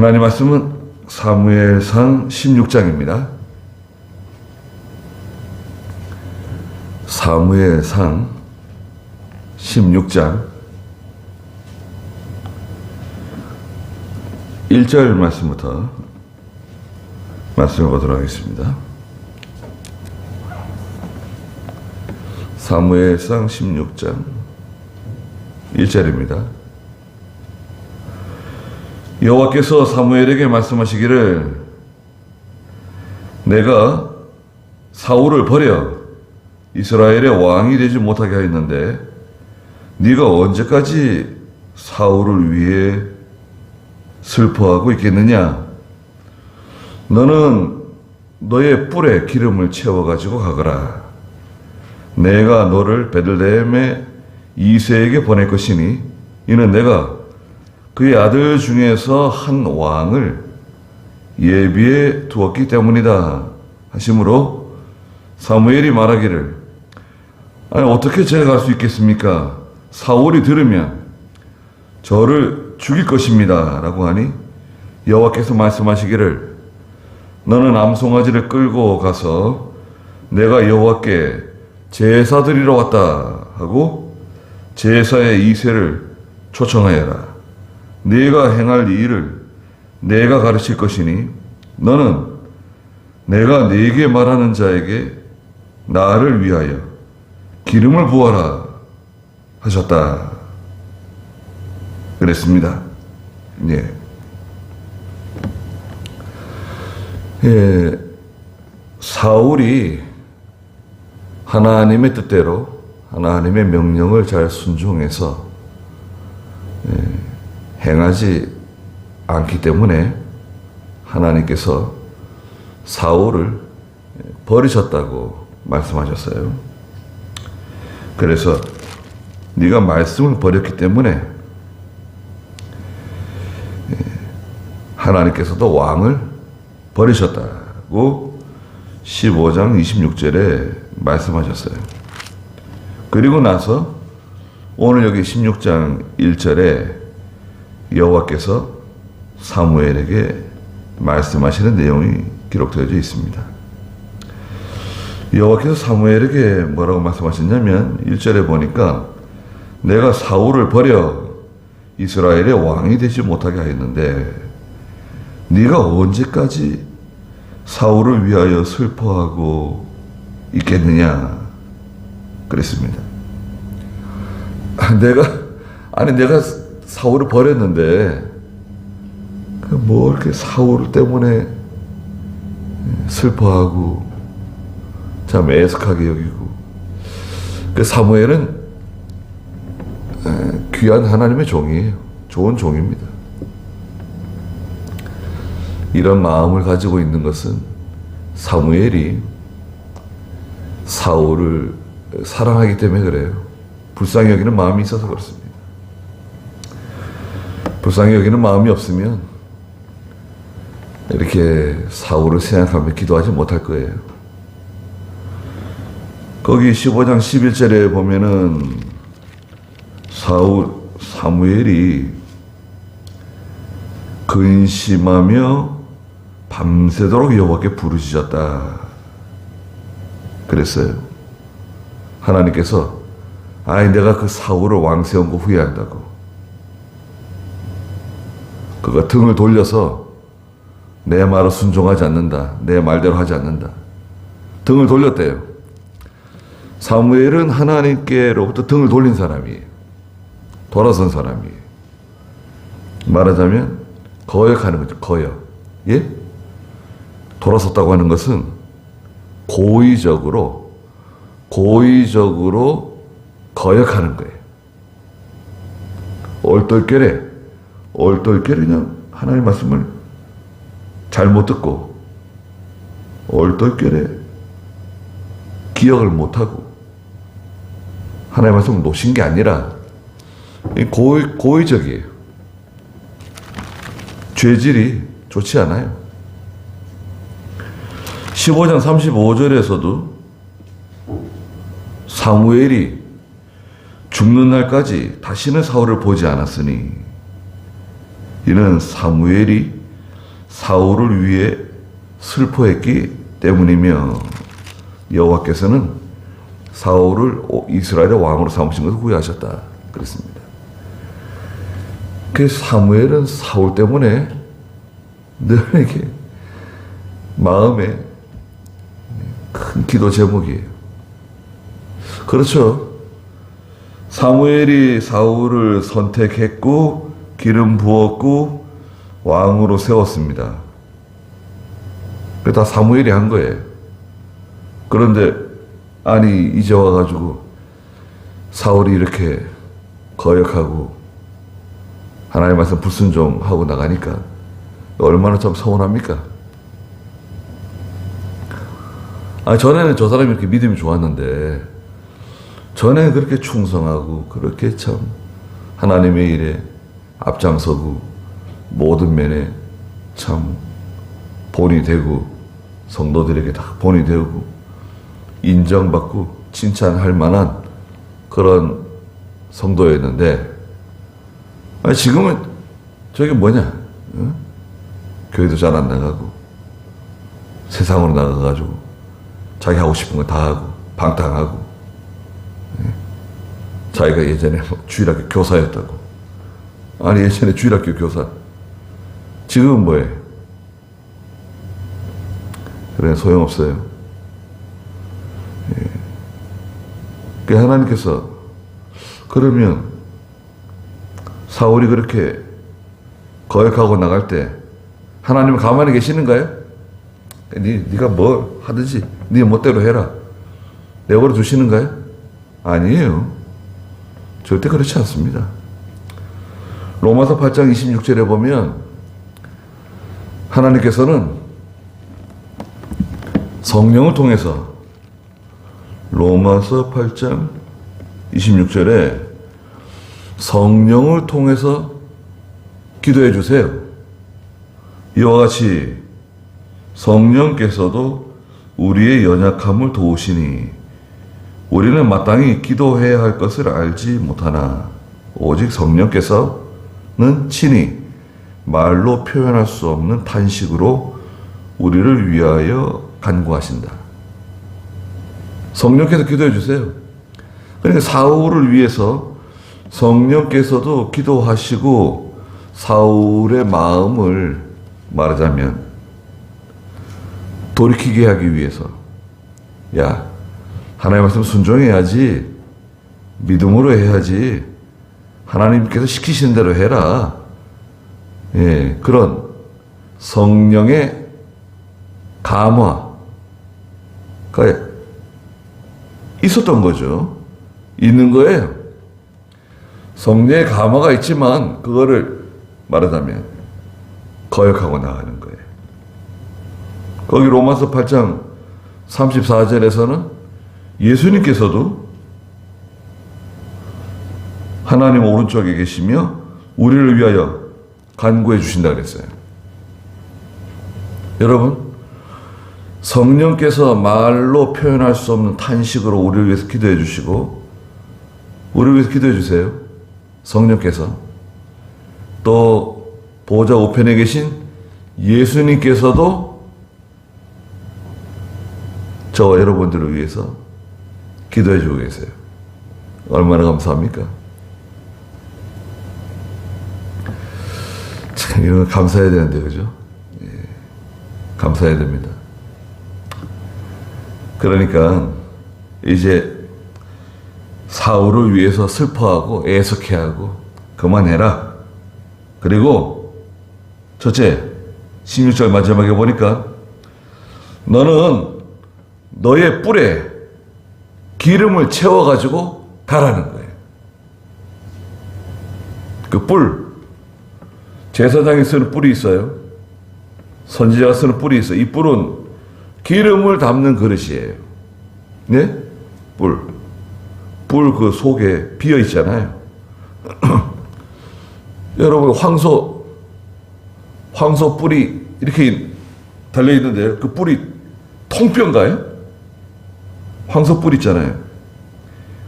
하나님 말씀은 사무엘상 16장입니다. 사무엘상 16장 1절 말씀부터 말씀해 보도록 하겠습니다. 사무엘상 16장 1절입니다. 여호와께서 사무엘에게 말씀하시기를 내가 사울을 버려 이스라엘의 왕이 되지 못하게 하였는데 네가 언제까지 사울을 위해 슬퍼하고 있겠느냐? 너는 너의 뿔에 기름을 채워가지고 가거라. 내가 너를 베들레헴의 이새에게 보낼 것이니 이는 내가 그의 아들 중에서 한 왕을 예비해 두었기 때문이다 하시므로 사무엘이 말하기를 아니 어떻게 제가 갈 수 있겠습니까? 사울이 들으면 저를 죽일 것입니다 라고 하니 여호와께서 말씀하시기를 너는 암송아지를 끌고 가서 내가 여호와께 제사 드리러 왔다 하고 제사의 이새를 초청하여라. 네가 행할 이 일을 내가 가르칠 것이니 너는 내가 네게 말하는 자에게 나를 위하여 기름을 부어라 하셨다. 그랬습니다. 사울이 하나님의 뜻대로 하나님의 명령을 잘 순종해서 행하지 않기 때문에 하나님께서 사울을 버리셨다고 말씀하셨어요. 그래서 네가 말씀을 버렸기 때문에 하나님께서도 왕을 버리셨다고 15장 26절에 말씀하셨어요. 그리고 나서 오늘 여기 16장 1절에 여호와께서 사무엘에게 말씀하시는 내용이 기록되어 있습니다. 여호와께서 사무엘에게 뭐라고 말씀하셨냐면 1절에 보니까 내가 사울을 버려 이스라엘의 왕이 되지 못하게 하였는데 네가 언제까지 사울을 위하여 슬퍼하고 있겠느냐 그랬습니다. 내가 사울을 버렸는데 뭐 이렇게 사울 때문에 슬퍼하고 참 애석하게 여기고. 사무엘은 귀한 하나님의 종이에요. 좋은 종입니다. 이런 마음을 가지고 있는 것은 사무엘이 사울을 사랑하기 때문에 그래요. 불쌍히 여기는 마음이 있어서 그렇습니다. 불쌍히 여기는 마음이 없으면 이렇게 사울을 생각하며 기도하지 못할 거예요. 거기 15장 11절에 보면은 사무엘이 근심하며 밤새도록 여호와께 부르짖었다 그랬어요. 하나님께서 내가 그 사울을 왕 세운 거 후회한다고. 그가 등을 돌려서 내 말을 순종하지 않는다. 내 말대로 하지 않는다. 등을 돌렸대요. 사무엘은 하나님께로부터 등을 돌린 사람이에요. 돌아선 사람이에요. 말하자면 거역하는 거죠. 거역. 예? 돌아섰다고 하는 것은 고의적으로 거역하는 거예요. 얼떨결에 그냥 하나님의 말씀을 잘못 듣고 얼떨결에 기억을 못하고 하나님의 말씀을 놓으신 게 아니라 고의적이에요. 죄질이 좋지 않아요. 15장 35절에서도 사무엘이 죽는 날까지 다시는 사울을 보지 않았으니 이는 사무엘이 사울을 위해 슬퍼했기 때문이며 여호와께서는 사울을 이스라엘의 왕으로 삼으신 것을 후회하셨다 그랬습니다. 그래서 사무엘은 사울 때문에 늘 이렇게 마음에 큰 기도 제목이에요. 그렇죠. 사무엘이 사울을 선택했고 기름 부었고 왕으로 세웠습니다. 그게 다 사무엘이 한 거예요. 그런데 아니 이제 와가지고 사울이 이렇게 거역하고 하나님의 말씀 불순종하고 나가니까 얼마나 참 서운합니까? 전에는 저 사람이 이렇게 믿음이 좋았는데 전에는 그렇게 충성하고 그렇게 참 하나님의 일에 앞장서고 모든 면에 참 본이 되고 성도들에게 다 본이 되고 인정받고 칭찬할 만한 그런 성도였는데 지금은 저게 뭐냐? 어? 교회도 잘 안 나가고 세상으로 나가가지고 자기 하고 싶은 거 다 하고 방탕하고 자기가 예전에 주일학교 교사였다고. 아니 예전에 주일학교 교사 지금은 뭐예요? 그래 소용없어요. 그 하나님께서 그러면 사울이 그렇게 거역하고 나갈 때 하나님은 가만히 계시는가요? 네가 뭘 하든지 네 멋대로 해라 내버려 두시는가요? 아니에요. 절대 그렇지 않습니다. 로마서 8장 26절에 보면 하나님께서는 성령을 통해서 로마서 8장 26절에 성령을 통해서 기도해 주세요. 이와 같이 성령께서도 우리의 연약함을 도우시니 우리는 마땅히 기도해야 할 것을 알지 못하나 오직 성령께서는 친히 말로 표현할 수 없는 탄식으로 우리를 위하여 간구하신다. 성령께서 기도해 주세요. 그러니까 사울을 위해서 성령께서도 기도하시고 사울의 마음을 말하자면 돌이키게 하기 위해서 야 하나님 말씀 순종해야지 믿음으로 해야지 하나님께서 시키신 대로 해라. 예, 그런 성령의 감화가 있었던 거죠. 있는 거예요. 성령의 감화가 있지만 그거를 말하자면 거역하고 나가는 거예요. 거기 로마서 8장 34절에서는 예수님께서도 하나님 오른쪽에 계시며 우리를 위하여 간구해 주신다 그랬어요. 여러분 성령께서 말로 표현할 수 없는 탄식으로 우리를 위해서 기도해 주시고 우리를 위해서 기도해 주세요. 성령께서 또 보좌 우편에 계신 예수님께서도 저와 여러분들을 위해서 기도해 주고 계세요. 얼마나 감사합니까? 참 이런 거 감사해야 되는데 그죠? 예, 감사해야 됩니다. 그러니까 이제 사울을 위해서 슬퍼하고 애석해하고 그만해라. 그리고 첫째 16절 마지막에 보니까 너는 너의 뿔에 기름을 채워가지고 가라는 거예요. 그 뿔, 제사장이 쓰는 뿔이 있어요. 선지자가 쓰는 뿔이 있어요. 이 뿔은 기름을 담는 그릇이에요. 네? 뿔. 뿔 그 속에 비어 있잖아요. 여러분 황소 뿔이 이렇게 달려 있는데 그 뿔이 통뼈인가요? 황소 뿔 있잖아요.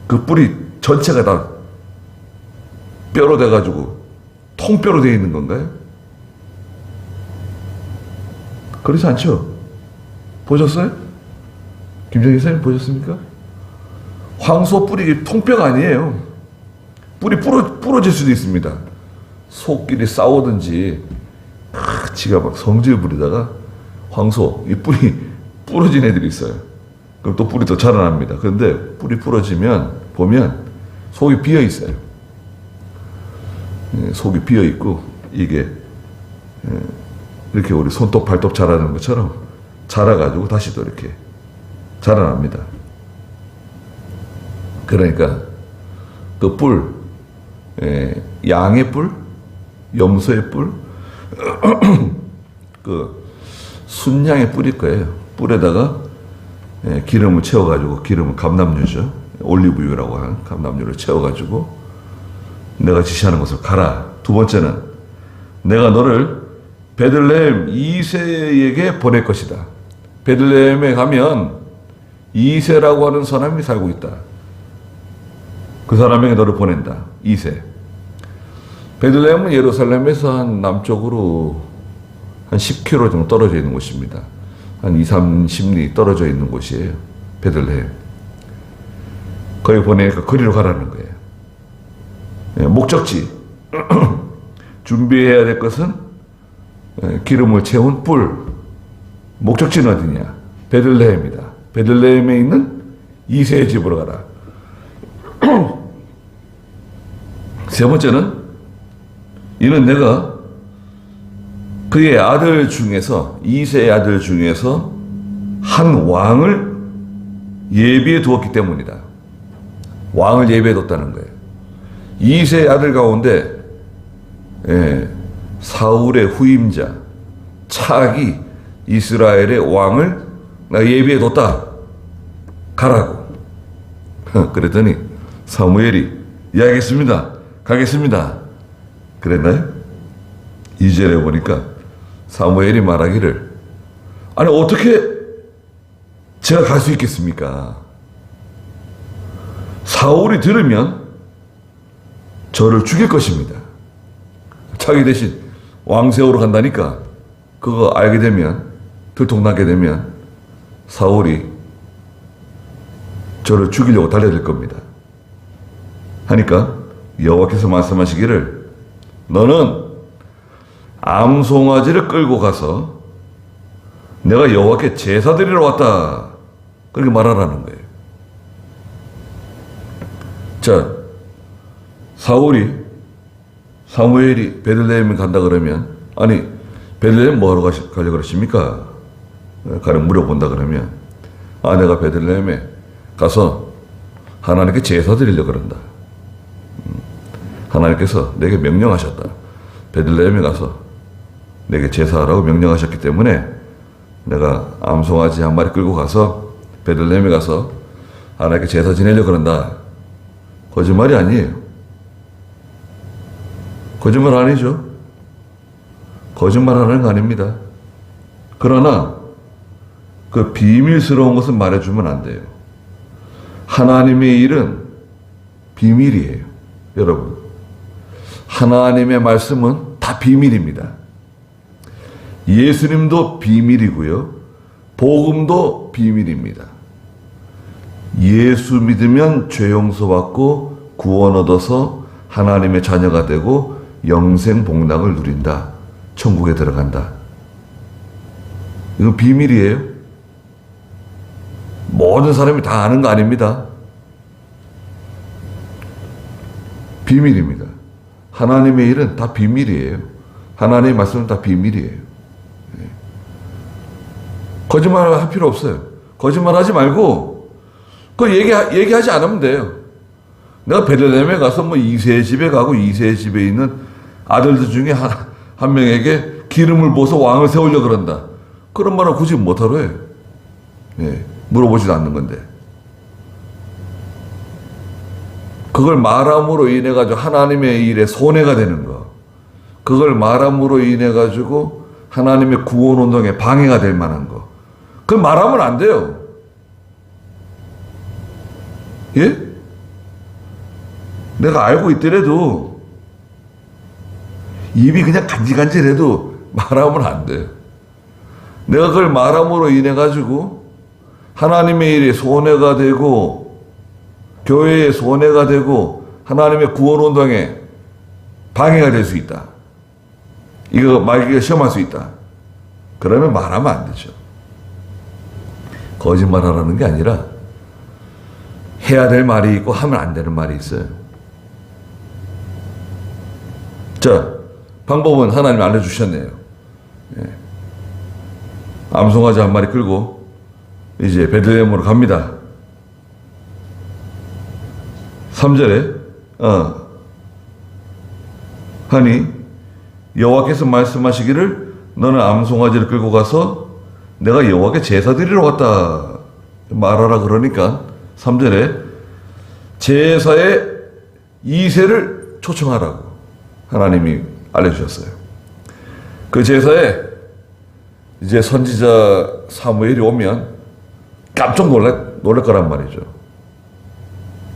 그 뿔이 전체가 다 뼈로 돼가지고 통뼈로 되어 있는 건가요? 그렇지 않죠? 보셨어요? 김정희 선생님 보셨습니까? 황소 뿌리기 통뼈가 아니에요. 뿌리 부러질 수도 있습니다. 속끼리 싸우든지 지가 막 성질 부리다가 황소 이 뿌리 부러진 애들이 있어요. 그럼 또 뿌리 더 자라납니다. 그런데 뿌리 부러지면 보면 속이 비어 있어요. 속이 비어 있고 이게 이렇게 우리 손톱 발톱 자라는 것처럼 자라가지고 다시 또 이렇게 자라납니다. 그러니까 그 뿔, 양의 뿔, 염소의 뿔, 그 순양의 뿔일 거예요. 뿔에다가 기름을 채워가지고, 기름은 감람유죠. 올리브유라고 하는 감람유를 채워가지고 내가 지시하는 것을 가라. 두 번째는 내가 너를 베들레헴 이새에게 보낼 것이다. 베들레헴에 가면 이새라고 하는 사람이 살고 있다. 그 사람에게 너를 보낸다. 이새. 베들레헴은 예루살렘에서 한 남쪽으로 한 10km 정도 떨어져 있는 곳입니다. 한 2, 30리 떨어져 있는 곳이에요. 베들레헴. 거기 보내니까 거리로 가라는 거예요. 목적지. 준비해야 될 것은 기름을 채운 뿔. 목적지는 어디냐? 베들레헴이다. 베들레헴에 있는 이새의 집으로 가라. 세 번째는 이는 내가 그의 아들 중에서 이새의 아들 중에서 한 왕을 예비해 두었기 때문이다. 왕을 예비해 뒀다는 거예요. 이새의 아들 가운데 사울의 후임자 차기 이스라엘의 왕을 나 예비해 뒀다. 가라고. 그랬더니 사무엘이 예 알겠습니다. 가겠습니다. 그랬나요? 2절에 보니까 사무엘이 말하기를 아니 어떻게 제가 갈 수 있겠습니까? 사울이 들으면 저를 죽일 것입니다. 자기 대신 왕 세우러 간다니까 그거 알게 되면 들통나게 되면 사울이 저를 죽이려고 달려들 겁니다. 하니까 여호와께서 말씀하시기를 너는 암송아지를 끌고 가서 내가 여호와께 제사 드리러 왔다. 그렇게 말하라는 거예요. 자, 사무엘이 베들레헴에 간다 그러면 아니 베들레헴 뭐하러 가려고 그러십니까? 가령 물어본다 그러면 내가 베들레헴에 가서 하나님께 제사 드리려고 그런다. 하나님께서 내게 명령하셨다. 베들레헴에 가서 내게 제사하라고 명령하셨기 때문에 내가 암송아지 한 마리 끌고 가서 베들레헴에 가서 하나님께 제사 지내려고 그런다. 거짓말이 아니에요. 거짓말 아니죠. 거짓말하는 거 아닙니다. 그러나 그 비밀스러운 것은 말해주면 안 돼요. 하나님의 일은 비밀이에요. 여러분. 하나님의 말씀은 다 비밀입니다. 예수님도 비밀이고요. 복음도 비밀입니다. 예수 믿으면 죄 용서받고 구원 얻어서 하나님의 자녀가 되고 영생 복락을 누린다. 천국에 들어간다. 이건 비밀이에요. 모든 사람이 다 아는 거 아닙니다. 비밀입니다. 하나님의 일은 다 비밀이에요. 하나님의 말씀은 다 비밀이에요. 거짓말 할 필요 없어요. 거짓말 하지 말고, 그거 얘기하지 않으면 돼요. 내가 베들레헴에 가서 뭐 이새의 집에 가고 이새의 집에 있는 아들들 중에 한 명에게 기름을 부어서 왕을 세우려고 그런다. 그런 말은 굳이 못하러 해요. 물어보지도 않는 건데. 그걸 말함으로 인해 가지고 하나님의 일에 손해가 되는 거. 그걸 말함으로 인해 가지고 하나님의 구원 운동에 방해가 될 만한 거. 그걸 말하면 안 돼요. 예? 내가 알고 있더라도 입이 그냥 간질간질해도 말하면 안 돼요. 내가 그걸 말함으로 인해 가지고 하나님의 일에 손해가 되고 교회에 손해가 되고 하나님의 구원 운동에 방해가 될 수 있다. 이거 말기가 시험할 수 있다. 그러면 말하면 안 되죠. 거짓말하라는 게 아니라 해야 될 말이 있고 하면 안 되는 말이 있어요. 자, 방법은 하나님이 알려주셨네요. 예. 암송아지 한 마리 끌고 이제 베들레헴으로 갑니다. 3절에 하니 여호와께서 말씀하시기를 너는 암송아지를 끌고 가서 내가 여호와께 제사 드리러 갔다 말하라. 그러니까 3절에 제사의 이새를 초청하라고 하나님이 알려주셨어요. 그 제사에 이제 선지자 사무엘이 오면 깜짝 놀랄 거란 말이죠.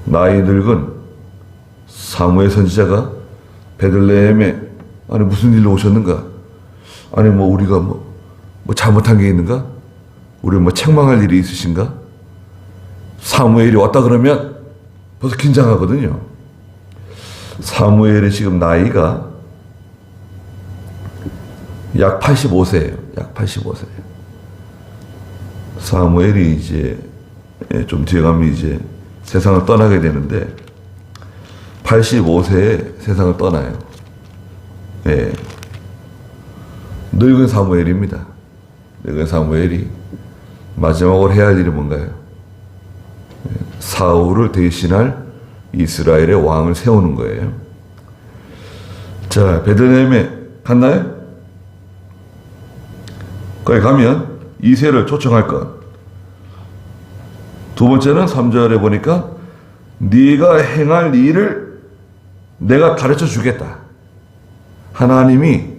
나이 늙은 사무엘 선지자가 베들레헴에 아니 무슨 일로 오셨는가? 아니 뭐 우리가 뭐 잘못한 게 있는가? 우리 뭐 책망할 일이 있으신가? 사무엘이 왔다 그러면 벌써 긴장하거든요. 사무엘이 지금 나이가 약 85세예요. 약 85세예요. 사무엘이 이제 좀 뒤에 가면 이제 세상을 떠나게 되는데 85세에 세상을 떠나요. 예. 늙은 사무엘입니다. 늙은 사무엘이 마지막으로 해야 할 일이 뭔가요? 사울을 대신할 이스라엘의 왕을 세우는 거예요. 자, 베들레헴에 갔나요? 거기 가면 이새를 초청할 것. 두 번째는 3절에 보니까 네가 행할 일을 내가 가르쳐 주겠다. 하나님이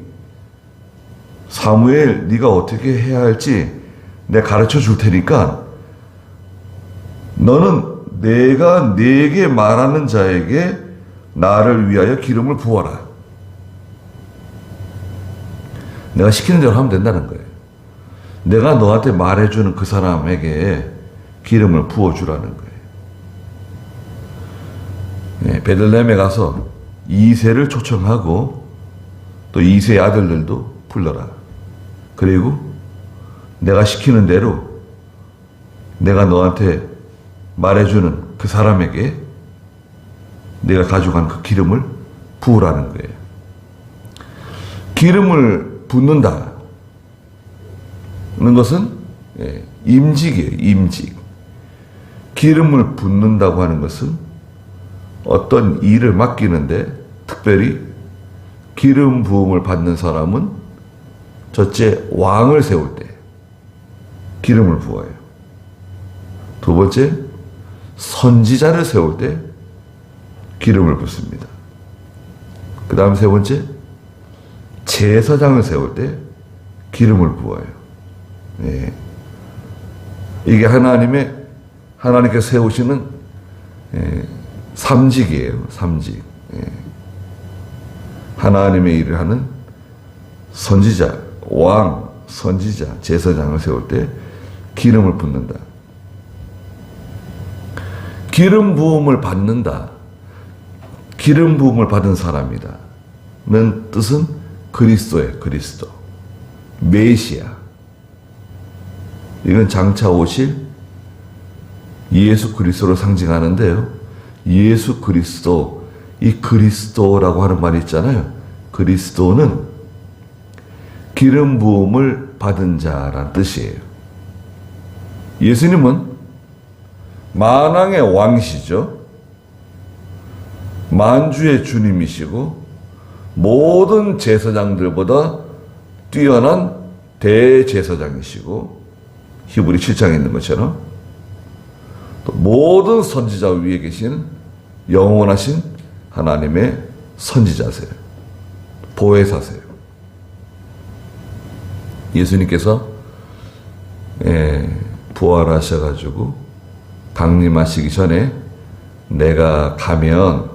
사무엘 네가 어떻게 해야 할지 내가 가르쳐 줄 테니까 너는 내가 네게 말하는 자에게 나를 위하여 기름을 부어라. 내가 시키는 대로 하면 된다는 거예요. 내가 너한테 말해주는 그 사람에게 기름을 부어주라는 거예요. 네, 베들레헴에 가서 이새를 초청하고 또 이새의 아들들도 불러라. 그리고 내가 시키는 대로 내가 너한테 말해주는 그 사람에게 내가 가져간 그 기름을 부으라는 거예요. 기름을 붓는다는 것은 임직이에요. 임직. 기름을 붓는다고 하는 것은 어떤 일을 맡기는데 특별히 기름 부음을 받는 사람은 첫째 왕을 세울 때 기름을 부어요. 두 번째 선지자를 세울 때 기름을 붓습니다. 그 다음 세 번째 제사장을 세울 때 기름을 부어요. 네. 이게 하나님께서 세우시는 삼직이에요. 삼직. 하나님의 일을 하는 선지자, 왕, 선지자, 제사장을 세울 때 기름을 붓는다. 기름 부음을 받는다. 기름 부음을 받은 사람이다. 는 뜻은 그리스도예요. 그리스도. 메시아. 이건 장차 오실 예수 그리스도를 상징하는데요. 예수 그리스도, 이 그리스도라고 하는 말이 있잖아요. 그리스도는 기름 부음을 받은 자라는 뜻이에요. 예수님은 만왕의 왕이시죠. 만주의 주님이시고 모든 제사장들보다 뛰어난 대제사장이시고 히브리 7장에 있는 것처럼 또 모든 선지자 위에 계신 영원하신 하나님의 선지자세요. 보혜사세요. 예수님께서 부활하셔가지고 강림하시기 전에 내가 가면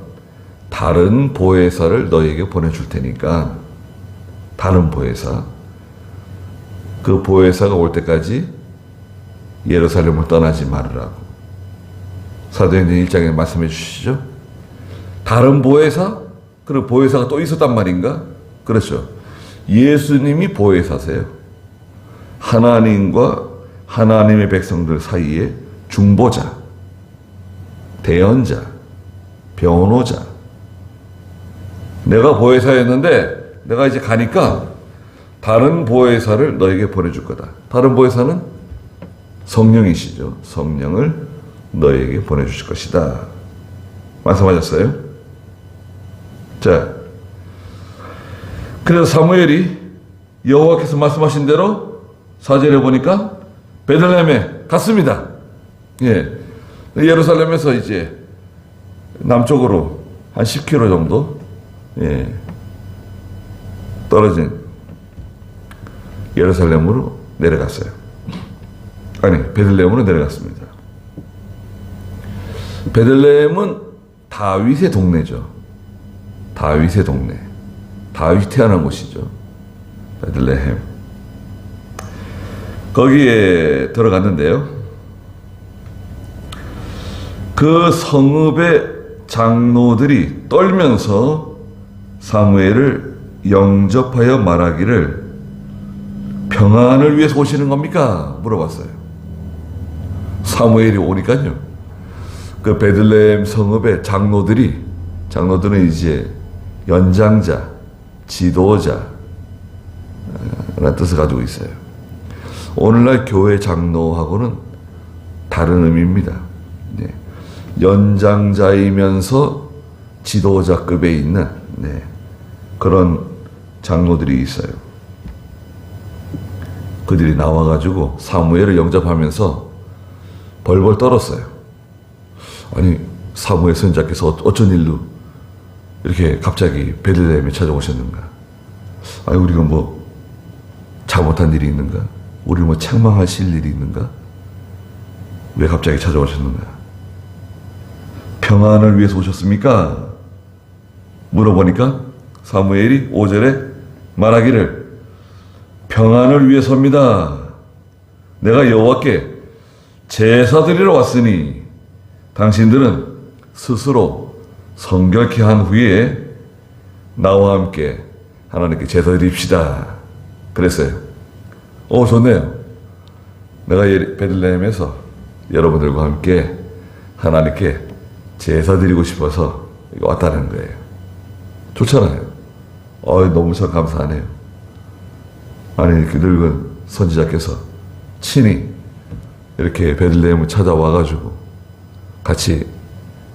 다른 보혜사를 너에게 보내줄 테니까 다른 보혜사 그 보혜사가 올 때까지 예루살렘을 떠나지 말으라고 사도행전 1장에 말씀해 주시죠. 다른 보혜사? 그리고 보혜사가 또 있었단 말인가? 그렇죠. 예수님이 보혜사세요. 하나님과 하나님의 백성들 사이에 중보자, 대언자, 변호자. 내가 보혜사였는데 내가 이제 가니까 다른 보혜사를 너에게 보내줄 거다. 다른 보혜사는 성령이시죠. 성령을 너에게 보내주실 것이다. 말씀하셨어요. 자, 그래서 사무엘이 여호와께서 말씀하신 대로 4절에 보니까 베들레헴에 갔습니다. 예, 예루살렘에서 이제 남쪽으로 한 10km 정도 떨어진 예루살렘으로 내려갔어요. 아니, 베들레헴으로 내려갔습니다. 베들레헴은 다윗의 동네죠. 다윗의 동네. 다윗이 태어난 곳이죠. 베들레헴. 거기에 들어갔는데요. 그 성읍의 장로들이 떨면서 사무엘을 영접하여 말하기를 평안을 위해서 오시는 겁니까? 물어봤어요. 사무엘이 오니까요. 그 베들레헴 성읍의 장로들은 이제 연장자, 지도자 라는 뜻을 가지고 있어요. 오늘날 교회 장로하고는 다른 의미입니다. 연장자이면서 지도자급에 있는 그런 장로들이 있어요. 그들이 나와가지고 사무엘을 영접하면서 벌벌 떨었어요. 아니, 사무엘 선지자께서 어쩐 일로 이렇게 갑자기 베들레헴에 찾아오셨는가? 아니, 우리가 뭐 잘못한 일이 있는가? 우리 뭐 책망하실 일이 있는가? 왜 갑자기 찾아오셨는가? 평안을 위해서 오셨습니까? 물어보니까 사무엘이 5절에 말하기를 평안을 위해서입니다. 내가 여호와께 제사 드리러 왔으니 당신들은 스스로 성결케 한 후에 나와 함께 하나님께 제사 드립시다. 그랬어요. 좋네요. 내가 베들레헴에서 여러분들과 함께 하나님께 제사 드리고 싶어서 왔다는 거예요. 좋잖아요. 너무 참 감사하네요. 아니, 그 늙은 선지자께서 친히 이렇게 베들레헴을 찾아와가지고 같이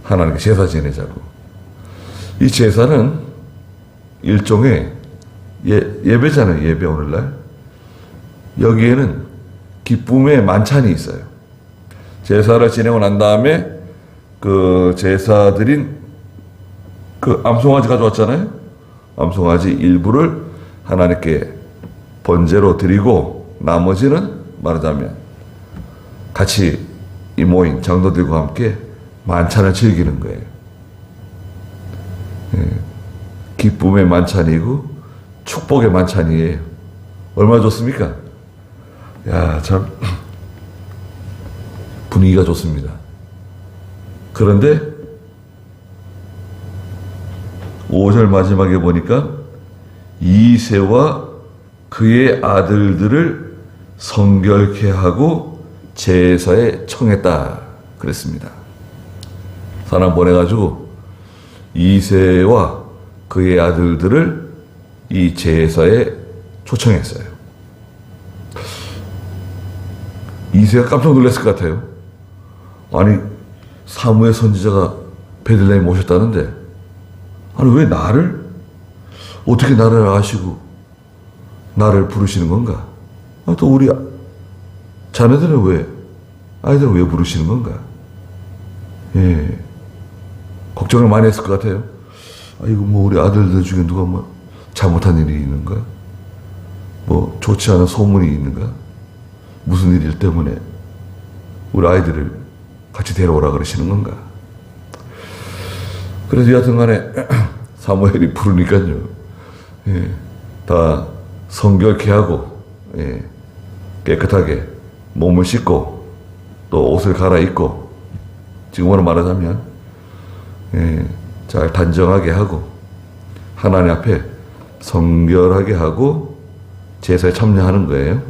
하나님께 제사 지내자고. 이 제사는 일종의 예배잖아요. 예배 오늘날. 여기에는 기쁨의 만찬이 있어요. 제사를 지내고 난 다음에 그 제사 드린 그 암송아지 가져왔잖아요. 암송아지 일부를 하나님께 번제로 드리고 나머지는 말하자면 같이 이 모임 장로들과 함께 만찬을 즐기는 거예요. 기쁨의 만찬이고 축복의 만찬이에요. 얼마나 좋습니까? 야, 참 분위기가 좋습니다. 그런데 5절 마지막에 보니까 이새와 그의 아들들을 성결케 하고 제사에 청했다 그랬습니다. 사람 보내가지고 이새와 그의 아들들을 이 제사에 초청했어요. 이새가 깜짝 놀랐을 것 같아요. 아니, 사무엘 선지자가 베들레헴에 오셨다는데, 아니, 왜 나를? 어떻게 나를 아시고 나를 부르시는 건가? 또 우리 자녀들은 아이들은 왜 부르시는 건가? 예. 걱정을 많이 했을 것 같아요. 이거 뭐 우리 아들들 중에 누가 뭐 잘못한 일이 있는가? 뭐 좋지 않은 소문이 있는가? 무슨 일 때문에 우리 아이들을 같이 데려오라 그러시는 건가? 그래서 여하튼 간에 사무엘이 부르니까요. 다 성결케 하고 깨끗하게 몸을 씻고 또 옷을 갈아입고 지금으로 말하자면 잘 단정하게 하고 하나님 앞에 성결하게 하고 제사에 참여하는 거예요.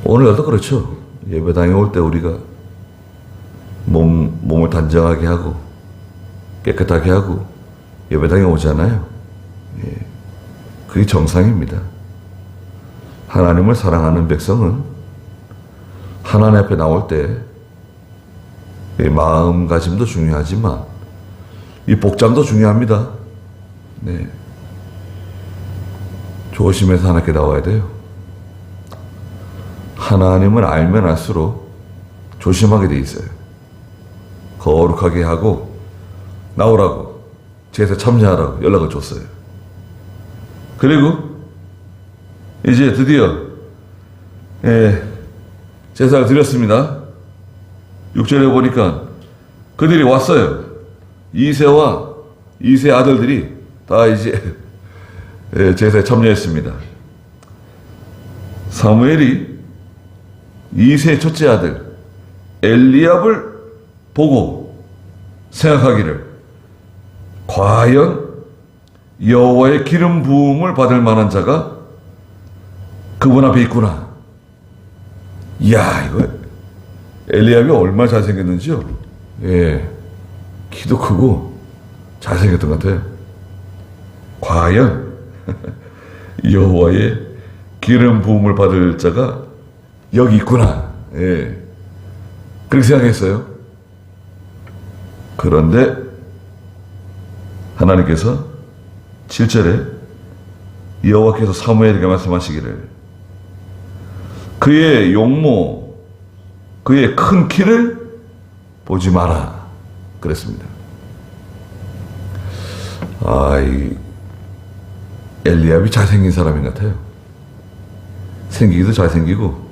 오늘날도 그렇죠. 예배당에 올 때 우리가 몸을 단정하게 하고 깨끗하게 하고 예배당에 오잖아요. 그게 정상입니다. 하나님을 사랑하는 백성은 하나님 앞에 나올 때 마음가짐도 중요하지만 이 복장도 중요합니다. 네. 조심해서 하나님께 나와야 돼요. 하나님을 알면 알수록 조심하게 돼 있어요. 거룩하게 하고 나오라고 제사 참여하라고 연락을 줬어요. 그리고 이제 드디어 제사를 드렸습니다. 6절에 보니까 그들이 왔어요. 이새와 이새 아들들이 다 이제 제사에 참여했습니다. 사무엘이 이새의 첫째 아들 엘리압을 보고 생각하기를 과연 여호와의 기름 부음을 받을 만한 자가 그분 앞에 있구나. 이야, 이거 엘리압이 얼마나 잘생겼는지요. 키도 크고 잘생겼던 것 같아요. 과연 여호와의 기름 부음을 받을 자가 여기 있구나. 그렇게 생각했어요. 그런데 하나님께서 7절에 여호와께서 사무엘에게 말씀하시기를 그의 용모 그의 큰 키를 보지 마라 그랬습니다. 이 엘리압이 잘생긴 사람인 것 같아요. 생기기도 잘생기고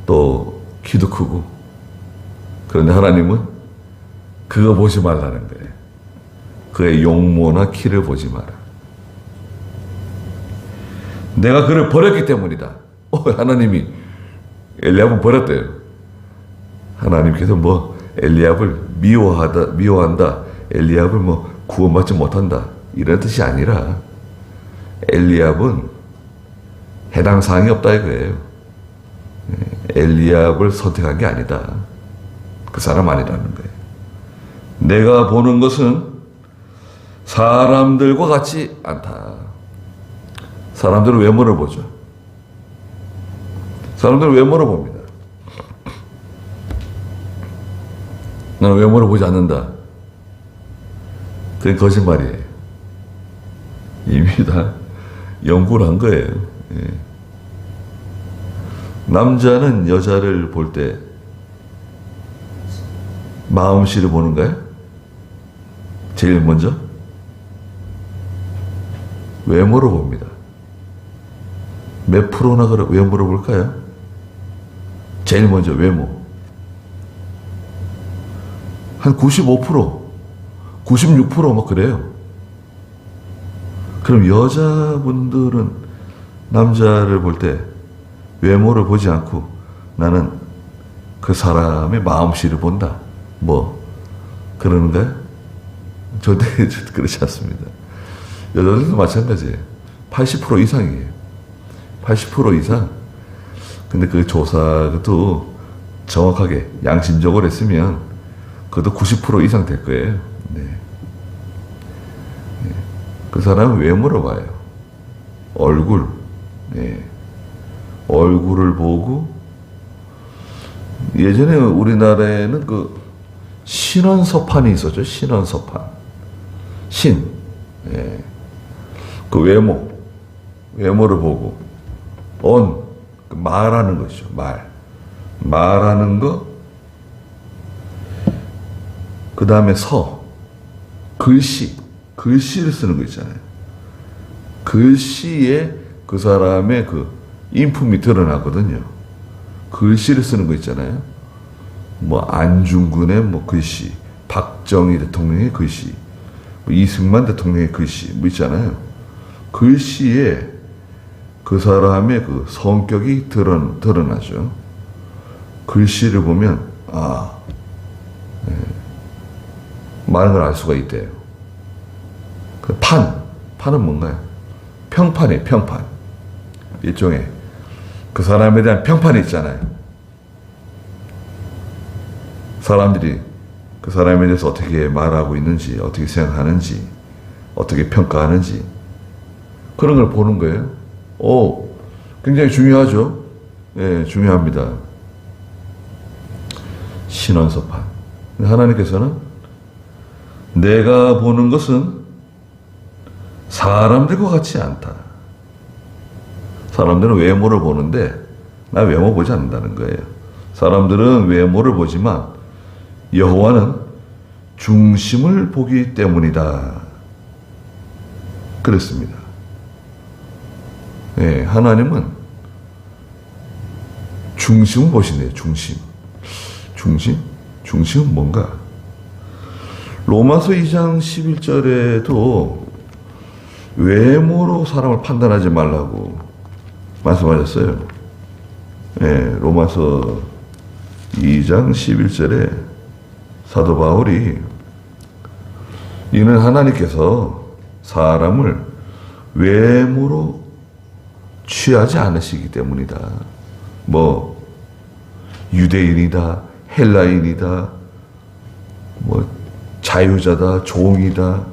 또 키도 크고. 그런데 하나님은 그거 보지 말라는 거예요. 그의 용모나 키를 보지 마라. 내가 그를 버렸기 때문이다. 하나님이 엘리압은 버렸대요. 하나님께서 엘리압을 미워한다. 엘리압을 구원받지 못한다. 이런 뜻이 아니라 엘리압은 해당 사항이 없다 이거예요. 엘리압을 선택한 게 아니다. 그 사람 아니라는 거예요. 내가 보는 것은 사람들과 같지 않다. 사람들은 외모를 보죠. 사람들은 외모를 봅니다. 나는 외모를 보지 않는다. 그게 거짓말이에요. 이미 다 연구를 한 거예요. 남자는 여자를 볼 때 마음씨를 보는 거예요? 제일 먼저? 외모를 봅니다. 몇 프로나 외모를 볼까요? 제일 먼저 외모. 한 95%, 96% 그래요. 그럼 여자분들은 남자를 볼 때 외모를 보지 않고 나는 그 사람의 마음씨를 본다. 그러는가요? 절대 그렇지 않습니다. 여자들도 마찬가지예요. 80% 이상이에요. 80% 이상. 근데 그 조사도 정확하게 양심적으로 했으면 그것도 90% 이상 될 거예요. 그 사람은 외모를 봐요. 얼굴. 얼굴을 보고 예전에 우리나라에는 그 신원서판이 있었죠. 신원서판. 그 외모를 보고 말하는 것이죠. 말하는 거. 그 다음에 글씨를 쓰는 거 있잖아요. 글씨에 그 사람의 그 인품이 드러나거든요. 글씨를 쓰는 거 있잖아요. 안중근의 글씨, 박정희 대통령의 글씨, 이승만 대통령의 글씨, 있잖아요. 글씨에 그 사람의 그 성격이 드러나죠. 글씨를 보면, 많은 걸 알 수가 있대요. 그 판은 뭔가요? 평판이에요, 평판. 일종의 그 사람에 대한 평판이 있잖아요. 사람들이 그 사람에 대해서 어떻게 말하고 있는지, 어떻게 생각하는지, 어떻게 평가하는지, 그런 걸 보는 거예요. 굉장히 중요하죠. 예, 중요합니다. 신원서판. 하나님께서는 내가 보는 것은 사람들과 같지 않다. 사람들은 외모를 보는데 나 외모 보지 않는다는 거예요. 사람들은 외모를 보지만 여호와는 중심을 보기 때문이다. 그랬습니다. 예, 하나님은 중심을 보신대요. 중심은 뭔가? 로마서 2장 11절에도 외모로 사람을 판단하지 말라고 말씀하셨어요. 예, 로마서 2장 11절에 사도 바울이 이는 하나님께서 사람을 외모로 취하지 않으시기 때문이다. 뭐 유대인이다, 헬라인이다, 뭐 자유자다, 종이다,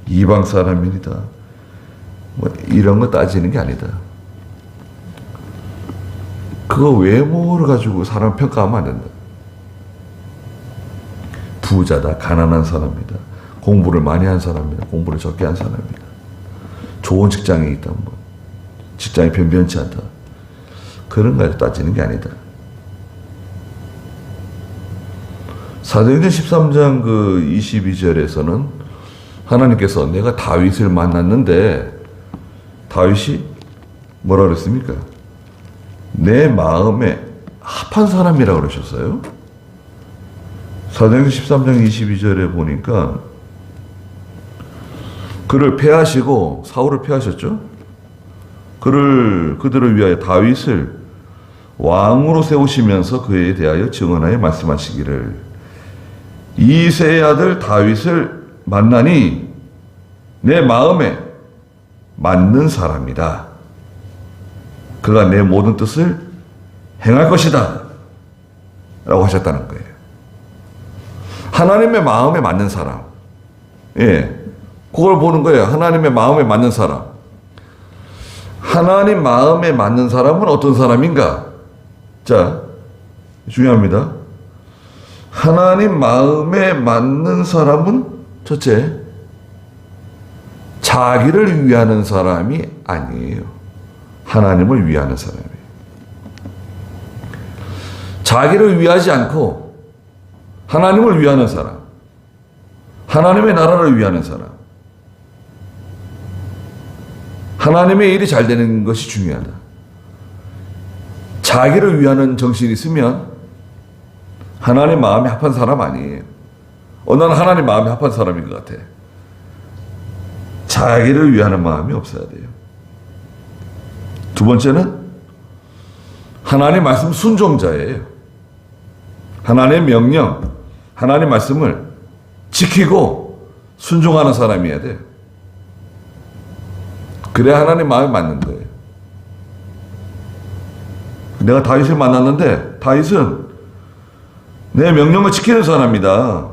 이방 사람이다, 뭐 이런 거 따지는 게 아니다. 그거 외모를 가지고 사람 평가하면 안 된다. 부자다, 가난한 사람이다, 공부를 많이 한 사람이다, 공부를 적게 한 사람이다, 좋은 직장에 있다, 뭐 직장이 변변치 않다, 그런 거 따지는 게 아니다. 사도행전 13장 그 22절에서는 하나님께서 내가 다윗을 만났는데 다윗이 뭐라 그랬습니까? 내 마음에 합한 사람이라고 그러셨어요. 사도행전 13장 22절에 보니까 그를 패하시고 사울을 패하셨죠. 그들을 위하여 다윗을 왕으로 세우시면서 그에 대하여 증언하여 말씀하시기를 이새의 아들 다윗을 만나니 내 마음에 맞는 사람이다. 그가 내 모든 뜻을 행할 것이다. 라고 하셨다는 거예요. 하나님의 마음에 맞는 사람. 예. 그걸 보는 거예요. 하나님의 마음에 맞는 사람. 하나님 마음에 맞는 사람은 어떤 사람인가? 자, 중요합니다. 하나님 마음에 맞는 사람은 첫째, 자기를 위하는 사람이 아니에요. 하나님을 위하는 사람이에요. 자기를 위하지 않고 하나님을 위하는 사람, 하나님의 나라를 위하는 사람, 하나님의 일이 잘 되는 것이 중요하다. 자기를 위하는 정신이 있으면 하나님 마음에 합한 사람 아니에요. 나는 하나님 마음에 합한 사람인 것 같아. 자기를 위하는 마음이 없어야 돼요. 두 번째는 하나님 말씀 순종자예요. 하나님의 명령, 하나님 말씀을 지키고 순종하는 사람이어야 돼요. 그래야 하나님 마음에 맞는 거예요. 내가 다윗을 만났는데 다윗은 내 명령을 지키는 사람이다.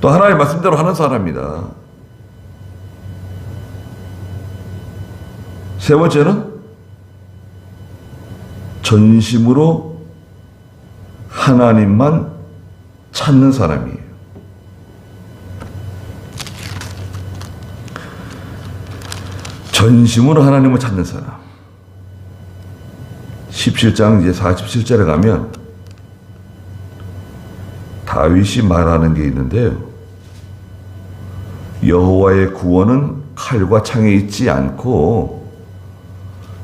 또 하나님 말씀대로 하는 사람이다. 세 번째는 전심으로 하나님만 찾는 사람이에요. 전심으로 하나님을 찾는 사람. 17장 이제 47절에 가면 다윗이 말하는 게 있는데요. 여호와의 구원은 칼과 창에 있지 않고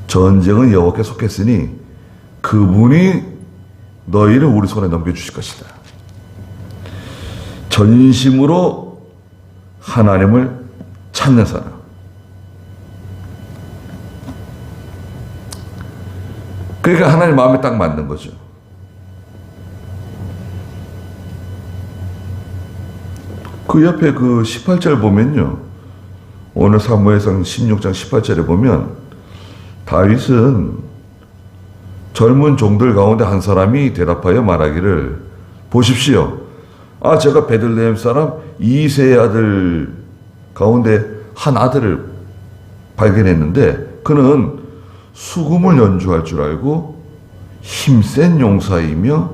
전쟁은 여호와께 속했으니 그분이 너희를 우리 손에 넘겨주실 것이다. 전심으로 하나님을 찾는 사람. 그러니까 하나님 마음에 딱 맞는 거죠. 그 옆에 그 18절 보면요. 오늘 사무엘상 16장 18절에 보면 다윗은 젊은 종들 가운데 한 사람이 대답하여 말하기를 보십시오. 제가 베들레헴 사람 이새의 아들 가운데 한 아들을 발견했는데 그는 수금을 연주할 줄 알고 힘센 용사이며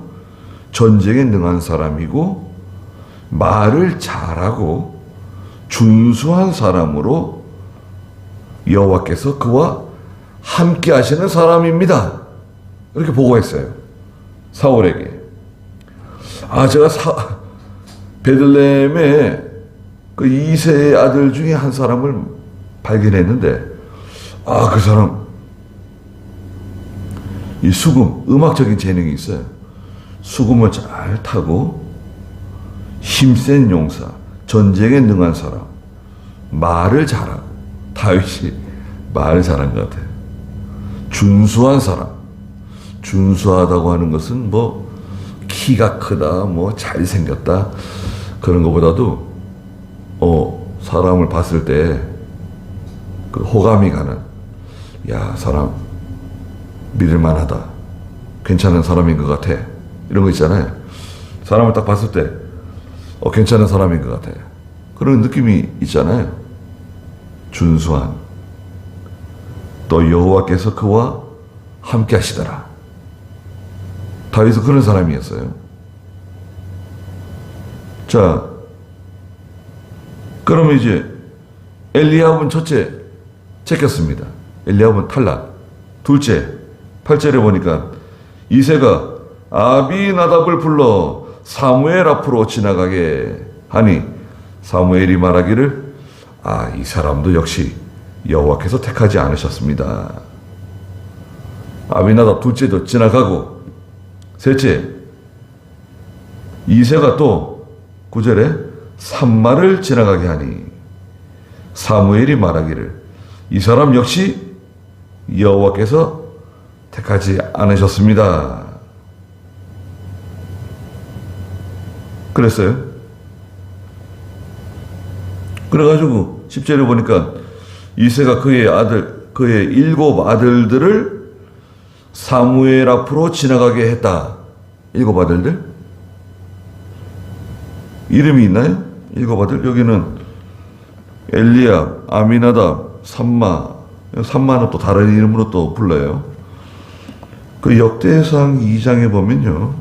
전쟁에 능한 사람이고 말을 잘하고 준수한 사람으로 여호와께서 그와 함께 하시는 사람입니다. 이렇게 보고했어요. 사울에게. 제가 베들레헴에 그 이새의 아들 중에 한 사람을 발견했는데 그 사람 이 수금, 음악적인 재능이 있어요. 수금을 잘 타고 힘센 용사, 전쟁에 능한 사람, 말을 잘하고, 다윗이 말을 잘한 것 같아요. 준수한 사람. 준수하다고 하는 것은 뭐 키가 크다, 뭐 잘생겼다 그런 것보다도 사람을 봤을 때 그 호감이 가는, 사람 믿을만하다, 괜찮은 사람인 것 같아, 이런 거 있잖아요. 사람을 딱 봤을 때 괜찮은 사람인 것 같아, 그런 느낌이 있잖아요. 준수한. 또 여호와께서 그와 함께 하시더라. 다윗은 그런 사람이었어요. 자, 그러면 이제 엘리압은 첫째 제꼈습니다. 엘리압은 탈락. 둘째, 8절에 보니까 이새가 아비나답을 불러 사무엘 앞으로 지나가게 하니 사무엘이 말하기를 이 사람도 역시 여호와께서 택하지 않으셨습니다. 아비나답 둘째도 지나가고, 셋째, 이새가 또 9절에 산마를 지나가게 하니 사무엘이 말하기를 이 사람 역시 여호와께서 택하지 않으셨습니다. 그랬어요. 그래가지고 10절에 보니까 이새가 그의 7 아들들을 사무엘 앞으로 지나가게 했다. 7 아들들? 이름이 있나요? 7 아들? 여기는 엘리압, 아미나답, 산마는 또 다른 이름으로 또 불러요. 그 역대상 2장에 보면요,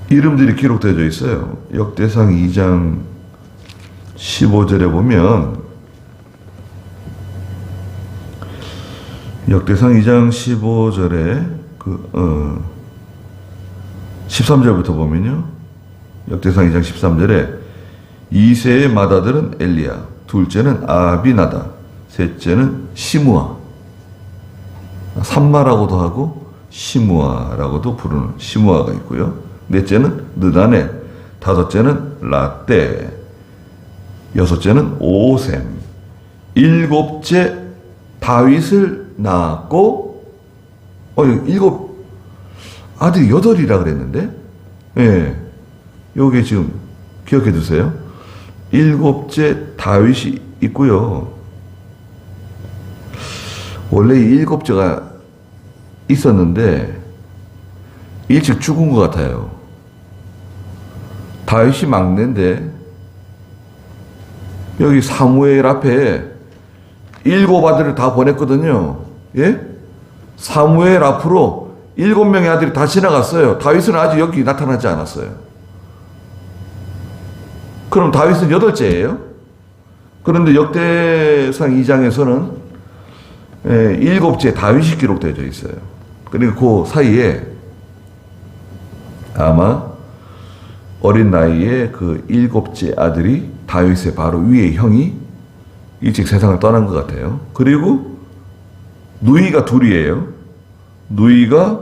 이름들이 기록되어 있어요. 역대상 2장 15절에 보면, 역대상 2장 15절에 13절부터 보면요, 역대상 2장 13절에 이새의 맏아들은 엘리야, 둘째는 아비나다, 셋째는 시므아, 산마라고도 하고 시므아라고도 부르는 시므아가 있고요. 넷째는 느다네, 다섯째는 라떼, 여섯째는 오셈, 일곱째 다윗을 낳았고, 7 아들이 8이라 그랬는데, 요게 지금 기억해 두세요. 7째 다윗이 있고요. 원래 7째가 있었는데 일찍 죽은 것 같아요. 다윗이 막내인데 여기 사무엘 앞에 7 아들을 다 보냈거든요. 사무엘 앞으로 7명의 아들이 다 지나갔어요. 다윗은 아직 여기 나타나지 않았어요. 그럼 다윗은 8째예요. 그런데 역대상 2장에서는 7째 다윗이 기록되어 있어요. 그러니까 그 사이에 아마 어린 나이에 그 7째 아들이 다윗의 바로 위의 형이 일찍 세상을 떠난 것 같아요. 그리고 누이가 둘이에요. 누이가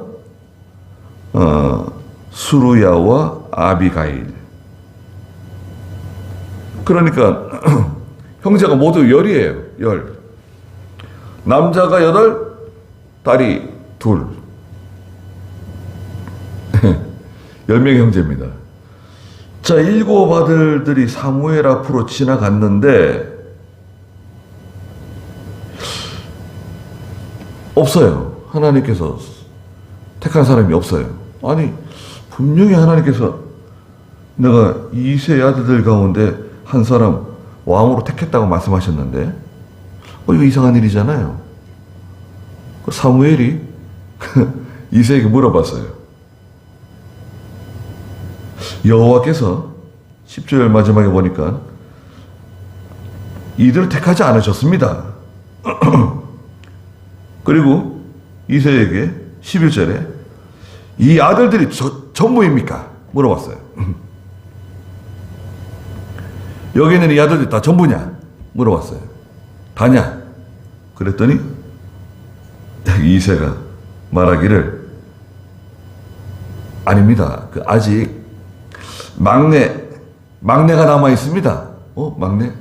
수루야와 아비가일. 그러니까 형제가 모두 열이에요. 열. 남자가 8, 딸이 2. 10명의 형제입니다. 자, 7 아들들이 사무엘 앞으로 지나갔는데 없어요. 하나님께서 택한 사람이 없어요. 아니, 분명히 하나님께서 내가 이세 아들들 가운데 한 사람 왕으로 택했다고 말씀하셨는데 이거 이상한 일이잖아요. 사무엘이 이세에게 물어봤어요. 여호와께서 10절 마지막에 보니까 이들을 택하지 않으셨습니다. 그리고 이세에게 11절에 이 아들들이 전부입니까? 물어봤어요. 여기 있는 이 아들들이 다 전부냐? 물어봤어요. 다냐? 그랬더니 이세가 말하기를 아닙니다. 아직 막내가 남아 있습니다. 막내?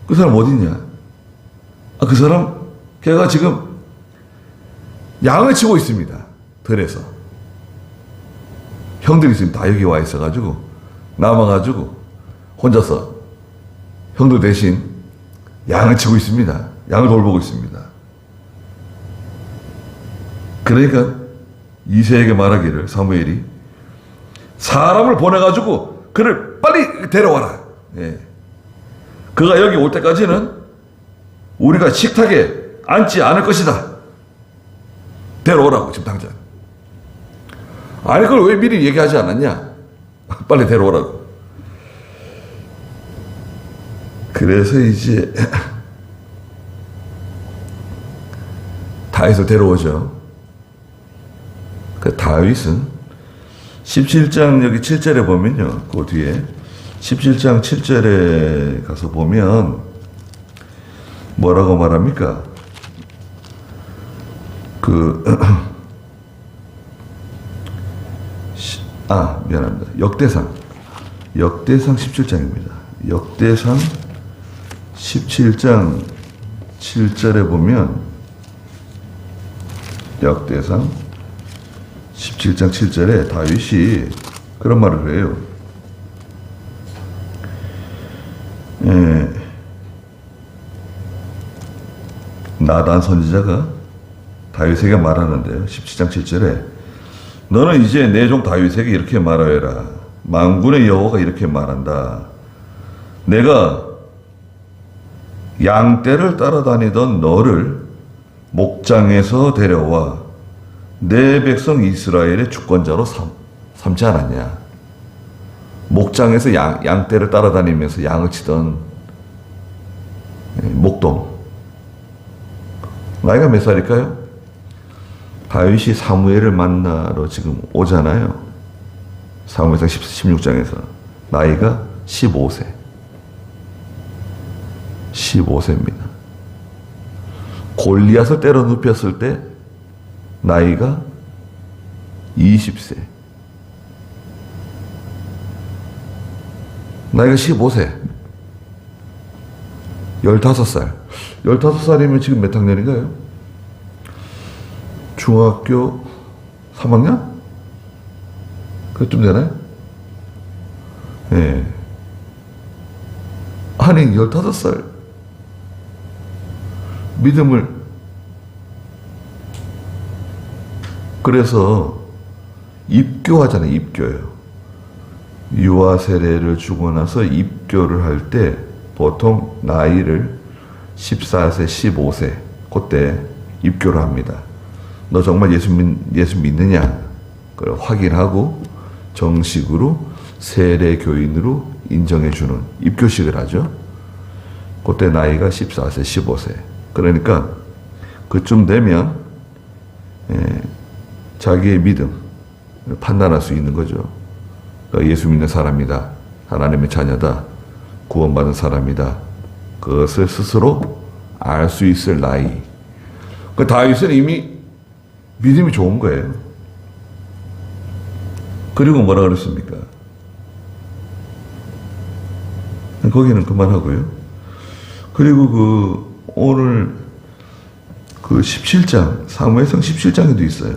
그 사람 어디 있냐? 그 사람 걔가 지금 양을 치고 있습니다. 들에서. 형들이 지금 다 여기 와 있어가지고 남아가지고 혼자서 형들 대신 양을 치고 있습니다. 양을 돌보고 있습니다. 그러니까 이세에게 말하기를 사무엘이 사람을 보내가지고 그를 빨리 데려와라. 예. 그가 여기 올 때까지는 우리가 식탁에 앉지 않을 것이다. 데려오라고 지금 당장. 아니 그걸 왜 미리 얘기하지 않았냐? 빨리 데려오라고. 그래서 이제 다윗을 데려오죠. 그 다윗은 17장 여기 7절에 보면요. 그 뒤에 17장 7절에 가서 보면 뭐라고 말합니까? 미안합니다. 역대상 17장입니다. 역대상 17장 7절에 보면 역대상 17장 7절에 다윗이 그런 말을 해요. 나단 선지자가 다윗에게 말하는데요. 17장 7절에 너는 이제 내 종 다윗에게 이렇게 말하여라. 만군의 여호와가 이렇게 말한다. 내가 양떼를 따라다니던 너를 목장에서 데려와 내 백성 이스라엘의 주권자로 삼지 않았냐. 목장에서 양떼를 따라다니면서 양을 치던 목동. 나이가 몇 살일까요? 다윗이 사무엘을 만나러 지금 오잖아요. 사무엘상 16장에서 나이가 15세. 15세입니다. 골리앗을 때려 눕혔을 때 나이가 20세. 나이가 15세. 15살. 15살이면 지금 몇 학년인가요? 중학교 3학년? 그쯤 되나요? 예. 아니, 15살. 믿음을. 그래서 입교하잖아요, 입교요. 유아 세례를 주고 나서 입교를 할 때 보통 나이를 14세, 15세, 그때 입교를 합니다. 너 정말 예수 믿느냐? 그걸 확인하고 정식으로 세례 교인으로 인정해주는 입교식을 하죠. 그때 나이가 14세, 15세. 그러니까 그쯤 되면 자기의 믿음 판단할 수 있는 거죠. 그러니까 예수 믿는 사람이다. 하나님의 자녀다. 구원받은 사람이다. 그것을 스스로 알 수 있을 나이. 그 다윗은 이미 믿음이 좋은 거예요. 그리고 뭐라 그랬습니까? 거기는 그만하고요. 그리고 오늘 17장, 사무엘상 17장에도 있어요.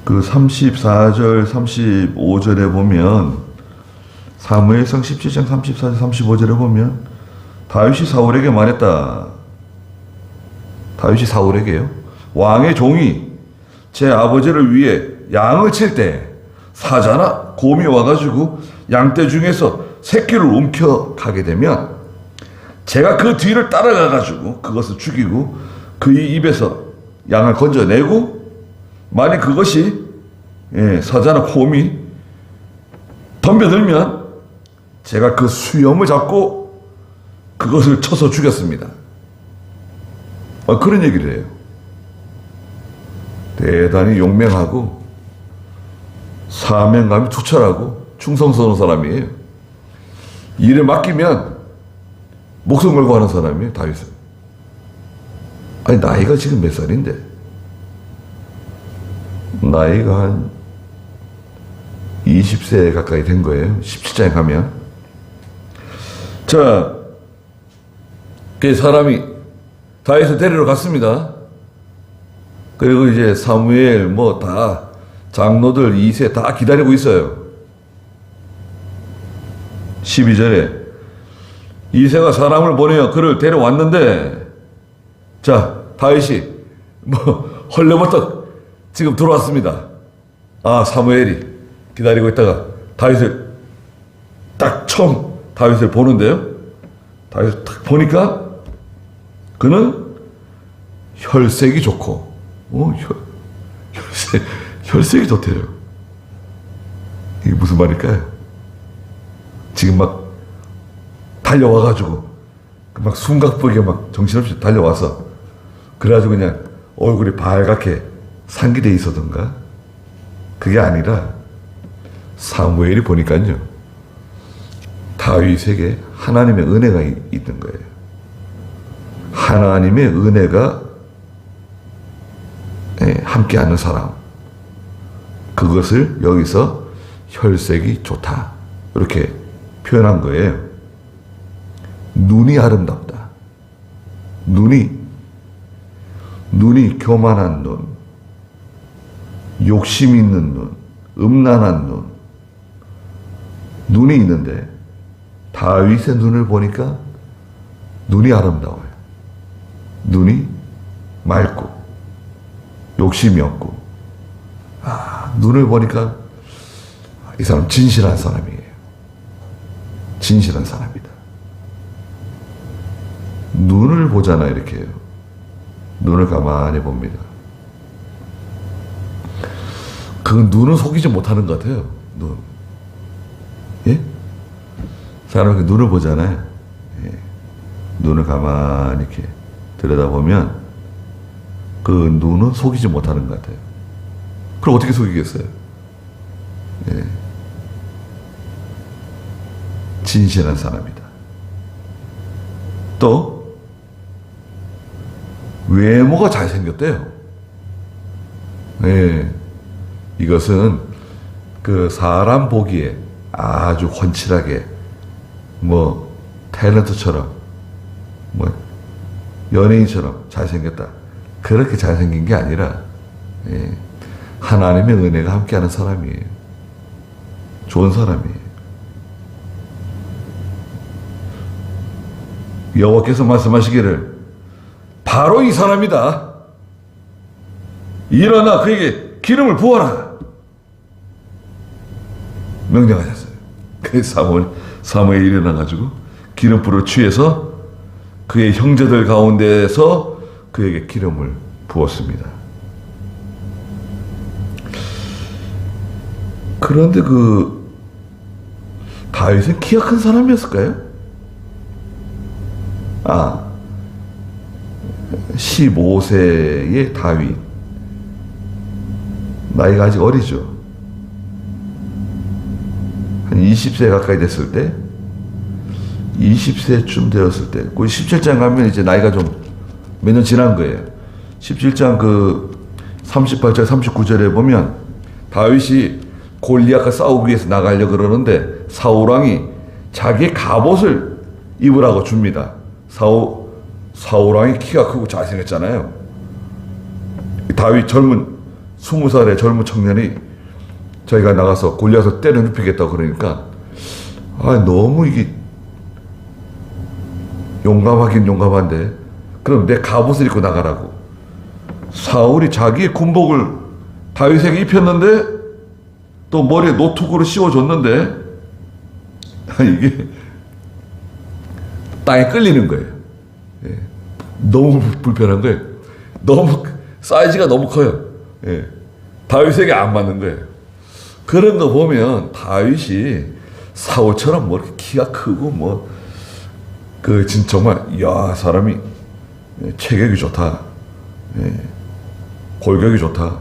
34절, 35절에 보면, 사무엘상 17장 34절, 35절에 보면, 다윗이 사울에게 말했다. 다윗이 사울에게요. 왕의 종이 제 아버지를 위해 양을 칠 때, 사자나 곰이 와가지고 양떼 중에서 새끼를 움켜가게 되면, 제가 그 뒤를 따라가가지고 그것을 죽이고 그의 입에서 양을 건져내고, 만약 그것이 사자나 곰이 덤벼들면 제가 그 수염을 잡고 그것을 쳐서 죽였습니다. 그런 얘기를 해요. 대단히 용맹하고 사명감이 투철하고 충성스러운 사람이에요. 일을 맡기면 목숨 걸고 하는 사람이에요, 다윗은. 아니, 나이가 지금 몇 살인데? 나이가 한 20세 가까이 된 거예요. 17장에 가면. 자, 그 사람이 다윗을 데리러 갔습니다. 그리고 이제 사무엘 다 장로들 2세 다 기다리고 있어요. 12절에 이새가 사람을 보내어 그를 데려왔는데, 자, 다윗이 헐레벌떡 지금 들어왔습니다. 사무엘이 기다리고 있다가 다윗을 딱 처음 다윗을 보는데요. 다윗을 딱 보니까 그는 혈색이 좋고, 혈색이 좋대요. 이게 무슨 말일까요? 지금 막 달려와가지고 막 숨가쁘게 막 정신없이 달려와서 그래가지고 그냥 얼굴이 발갛게 상기돼 있었던가? 그게 아니라 사무엘이 보니까요, 다윗에게 하나님의 은혜가 있는 거예요. 하나님의 은혜가 함께하는 사람, 그것을 여기서 혈색이 좋다 이렇게 표현한 거예요. 눈이 아름답다. 눈이 교만한 눈, 욕심 있는 눈, 음란한 눈이 있는데 다윗의 눈을 보니까 눈이 아름다워요. 눈이 맑고 욕심이 없고, 눈을 보니까 이 사람 진실한 사람이에요. 진실한 사람이다. 눈을 보잖아, 이렇게 해요. 눈을 가만히 봅니다. 그 눈은 속이지 못하는 것 같아요. 눈. 예? 사람이 눈을 보잖아요. 예. 눈을 가만히 이렇게 들여다보면 그 눈은 속이지 못하는 것 같아요. 그럼 어떻게 속이겠어요? 예. 진실한 사람이다. 또 외모가 잘생겼대요. 예. 이것은 그 사람 보기에 아주 훤칠하게 탤런트처럼 연예인처럼 잘생겼다, 그렇게 잘생긴 게 아니라 하나님의 은혜가 함께하는 사람이에요. 좋은 사람이에요. 여호와께서 말씀하시기를 바로 이 사람이다. 일어나 그에게 기름을 부어라 명령하셨어요. 그래서 사무엘이 일어나가지고 기름불을 취해서 그의 형제들 가운데에서 그에게 기름을 부었습니다. 그런데 다윗은 키가 큰 사람이었을까요? 15세의 다윗, 나이가 아직 어리죠. 한 20세 가까이 됐을 때, 20세쯤 되었을 때, 17장 가면 이제 나이가 좀 몇 년 지난 거예요. 17장 38절 39절에 보면 다윗이 골리앗과 싸우기 위해서 나가려고 그러는데 사울왕이 자기의 갑옷을 입으라고 줍니다. 사울 왕이 키가 크고 잘생겼잖아요. 다윗 젊은 20살의 젊은 청년이 자기가 나가서 골리앗을 때려 눕히겠다고 그러니까 너무 이게 용감하긴 용감한데 그럼 내 갑옷을 입고 나가라고. 사울이 자기의 군복을 다윗에게 입혔는데 또 머리에 노트구를 씌워줬는데 이게 땅에 끌리는 거예요. 예. 너무 불편한 거예요. 너무 사이즈가 너무 커요. 예. 다윗에게 안 맞는 거예요. 그런 거 보면 다윗이 사울처럼 뭐 이렇게 키가 크고 뭐 진짜 정말 사람이 체격이 좋다. 예. 골격이 좋다.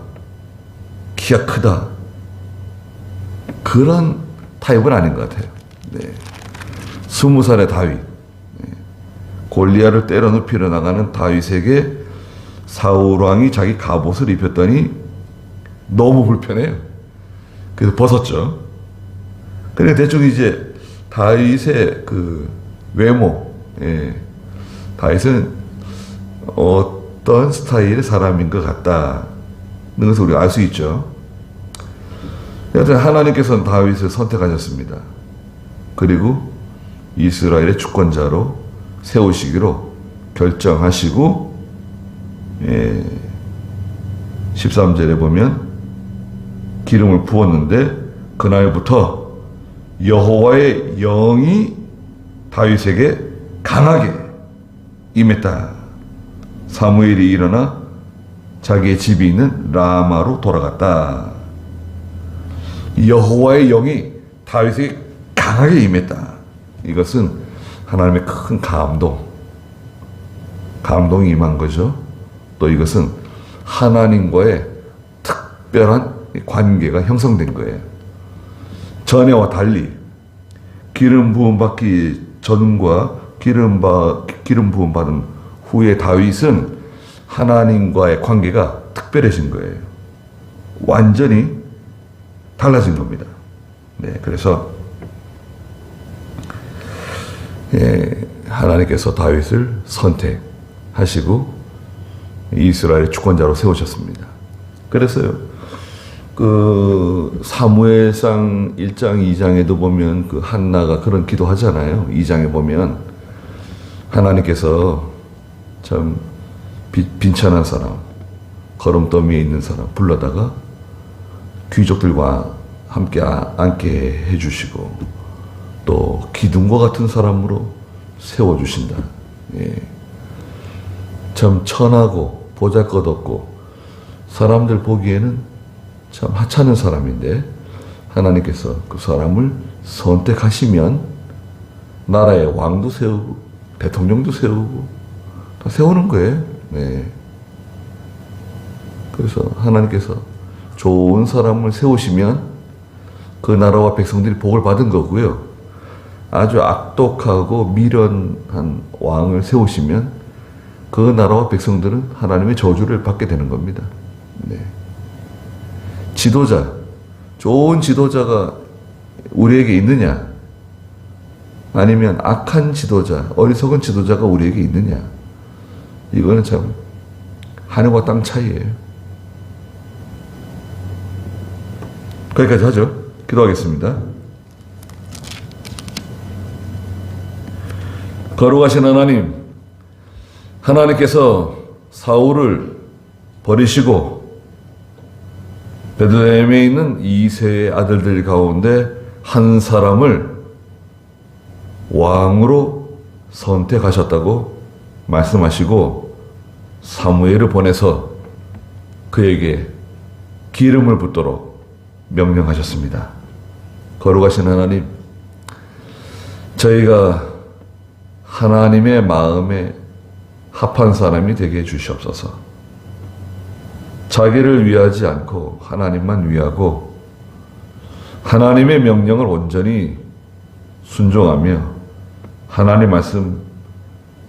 키가 크다. 그런 타입은 아닌 것 같아요. 네. 20살의 다윗. 골리앗을 때려 눕히려 나가는 다윗에게 사울 왕이 자기 갑옷을 입혔더니 너무 불편해요. 그래서 벗었죠. 그래 대충 이제 다윗의 그 외모, 다윗은 어떤 스타일의 사람인 것 같다는 것을 우리가 알 수 있죠. 여하튼 하나님께서는 다윗을 선택하셨습니다. 그리고 이스라엘의 주권자로 세우시기로 결정하시고 13절에 보면 기름을 부었는데 그날부터 여호와의 영이 다윗에게 강하게 임했다. 사무엘이 일어나 자기의 집이 있는 라마로 돌아갔다. 여호와의 영이 다윗에게 강하게 임했다. 이것은 하나님의 큰 감동이 임한 거죠. 또 이것은 하나님과의 특별한 관계가 형성된 거예요. 전에와 달리 기름 부음 받기 전과 기름 부음 받은 후에 다윗은 하나님과의 관계가 특별해진 거예요. 완전히 달라진 겁니다. 네, 그래서 하나님께서 다윗을 선택하시고 이스라엘의 주권자로 세우셨습니다. 그래서요, 사무엘상 1장, 2장에도 보면 한나가 그런 기도 하잖아요. 2장에 보면 하나님께서 참 빈천한 사람, 거름더미에 있는 사람 불러다가 귀족들과 함께 앉게 해주시고 또 기둥과 같은 사람으로 세워주신다. 참 천하고 보잘것없고 사람들 보기에는 참 하찮은 사람인데 하나님께서 그 사람을 선택하시면 나라의 왕도 세우고 대통령도 세우고 다 세우는 거예요. 그래서 하나님께서 좋은 사람을 세우시면 그 나라와 백성들이 복을 받은 거고요. 아주 악독하고 미련한 왕을 세우시면 그 나라와 백성들은 하나님의 저주를 받게 되는 겁니다. 지도자, 좋은 지도자가 우리에게 있느냐? 아니면 악한 지도자, 어리석은 지도자가 우리에게 있느냐? 이거는 참 하늘과 땅 차이예요. 거기까지 하죠. 기도하겠습니다. 거룩하신 하나님, 하나님께서 사울을 버리시고 베들레헴에 있는 이새의 아들들 가운데 한 사람을 왕으로 선택하셨다고 말씀하시고 사무엘을 보내서 그에게 기름을 붓도록 명령하셨습니다. 거룩하신 하나님, 저희가 하나님의 마음에 합한 사람이 되게 해주시옵소서. 자기를 위하지 않고 하나님만 위하고 하나님의 명령을 온전히 순종하며 하나님 말씀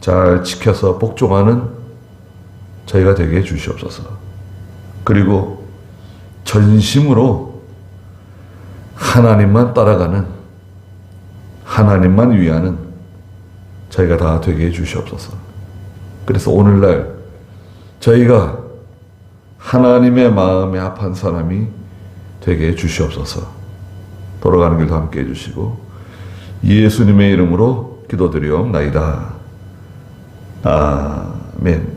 잘 지켜서 복종하는 저희가 되게 해주시옵소서. 그리고 전심으로 하나님만 따라가는, 하나님만 위하는 저희가 다 되게 해 주시옵소서. 그래서 오늘날 저희가 하나님의 마음에 합한 사람이 되게 해 주시옵소서. 돌아가는 길도 함께 해주시고 예수님의 이름으로 기도드리옵나이다. 아멘.